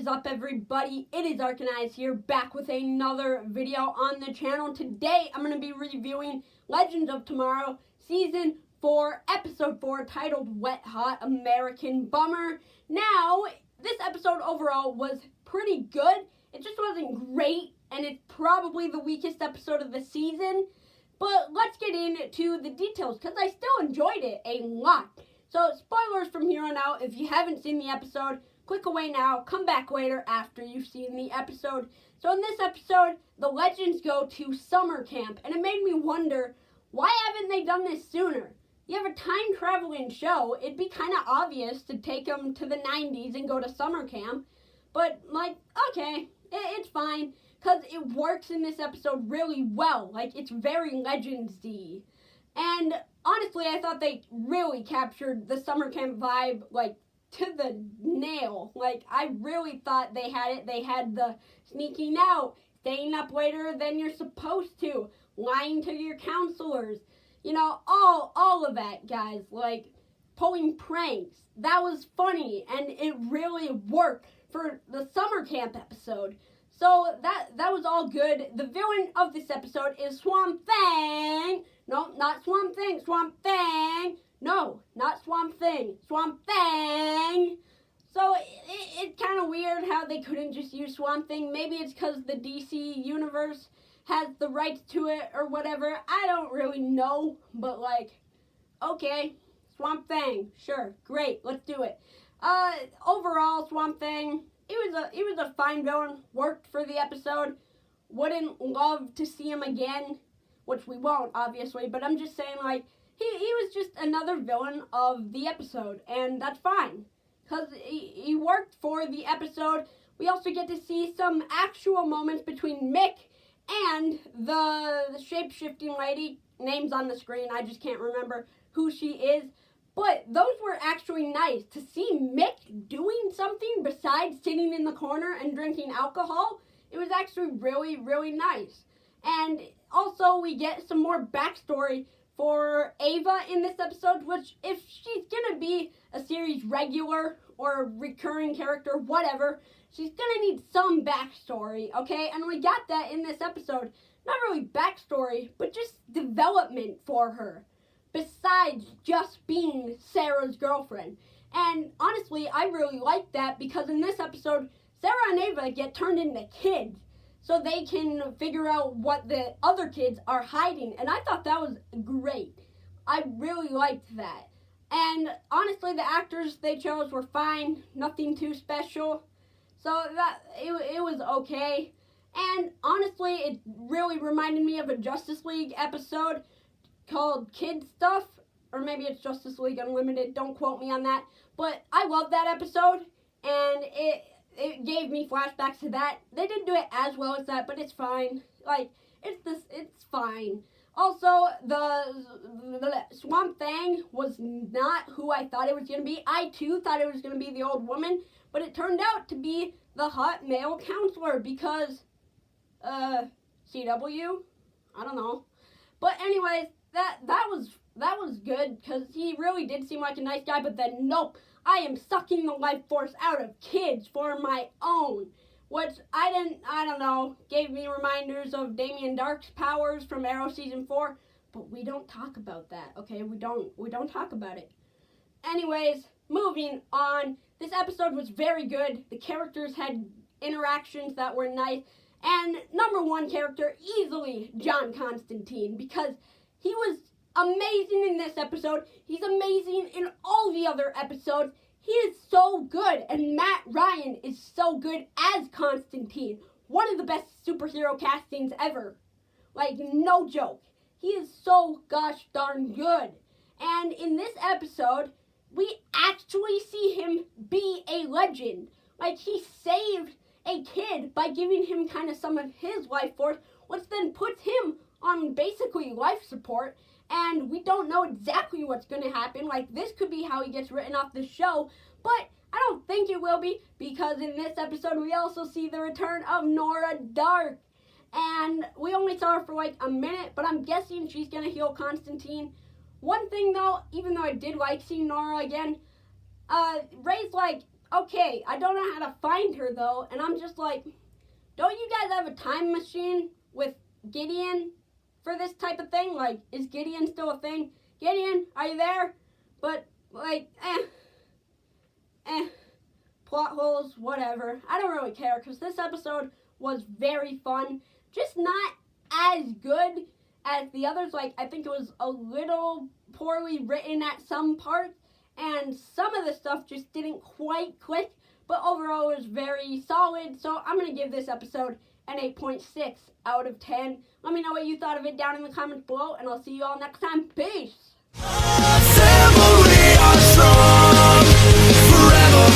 up, everybody? It is Arcanized here, back with another video on the channel. Today, I'm going to be reviewing Legends of Tomorrow, Season 4, Episode 4, titled Wet Hot American Bummer. Now, this episode overall was pretty good. It just wasn't great, and it's probably the weakest episode of the season. But let's get into the details, because I still enjoyed it a lot. So, spoilers from here on out. If you haven't seen the episode, click away now. Come back later after you've seen the episode. So, in this episode, the Legends go to summer camp. And it made me wonder, why haven't they done this sooner? You have a time-traveling show. It'd be kind of obvious to take them to the 90s and go to summer camp. But, okay, it's fine. Because it works in this episode really well. It's very Legends-y. And honestly, I thought they really captured the summer camp vibe, to the nail. I really thought they had it. They had the sneaking out, staying up later than you're supposed to, lying to your counselors. All of that, guys. Pulling pranks. That was funny, and it really worked for the summer camp episode. So that was all good. The villain of this episode is Swamp Thing. No, not Swamp Thing. Swamp Thing. No, not Swamp Thing. Swamp Thing. So it's kind of weird how they couldn't just use Swamp Thing. Maybe it's because the DC universe has the rights to it or whatever. I don't really know. But okay, Swamp Thing. Sure, great, let's do it. Overall, Swamp Thing, It was a fine villain, worked for the episode. Wouldn't love to see him again, which we won't, obviously, but I'm just saying, he was just another villain of the episode, and that's fine, because he worked for the episode. We also get to see some actual moments between Mick and the shape-shifting lady. Name's on the screen, I just can't remember who she is. But those were actually nice. To see Mick doing something besides sitting in the corner and drinking alcohol, it was actually really, really nice. And also we get some more backstory for Ava in this episode, which if she's going to be a series regular or a recurring character, whatever, she's going to need some backstory, okay? And we got that in this episode. Not really backstory, but just development for her, besides just being Sarah's girlfriend. And honestly, I really like that, because in this episode, Sarah and Ava get turned into kids so they can figure out what the other kids are hiding. And I thought that was great. I really liked that. And honestly, the actors they chose were fine. Nothing too special. So it was okay. And honestly, it really reminded me of a Justice League episode called Kid Stuff, or maybe it's Justice League Unlimited, don't quote me on that, but I love that episode, and it gave me flashbacks to that. They didn't do it as well as that, but it's fine. It's fine. Also, the Swamp Thing was not who I thought it was going to be. I, too, thought it was going to be the old woman, but it turned out to be the hot male counselor, because, CW? I don't know. But anyways, that was good, because he really did seem like a nice guy, but then nope, I am sucking the life force out of kids for my own, which I don't know, gave me reminders of Damien Dark's powers from Arrow Season 4, but we don't talk about that, okay? We don't talk about it. Anyways, moving on, this episode was very good. The characters had interactions that were nice, and number one character, easily John Constantine, because he was amazing in this episode. He's amazing in all the other episodes. He is so good, and Matt Ryan is so good as Constantine. One of the best superhero castings ever. No joke. He is so gosh darn good. And in this episode, we actually see him be a legend. He saved a kid by giving him kind of some of his life force, which then puts him on basically life support, and we don't know exactly what's going to happen. This could be how he gets written off the show, but I don't think it will be, because in this episode we also see the return of Nora Dark, and we only saw her for a minute, but I'm guessing she's going to heal Constantine. One thing though, even though I did like seeing Nora again, Ray's Okay, I don't know how to find her though, and I'm just like, don't you guys have a time machine with Gideon for this type of thing? Like, is Gideon still a thing? Gideon, are you there? But, like, plot holes, whatever. I don't really care, because this episode was very fun. Just not as good as the others. Like, I think it was a little poorly written at some parts, and some of the stuff just didn't quite click, but overall it was very solid. So I'm going to give this episode an 8.6 out of 10. Let me know what you thought of it down in the comments below, and I'll see you all next time. Peace! Family are strong, forever.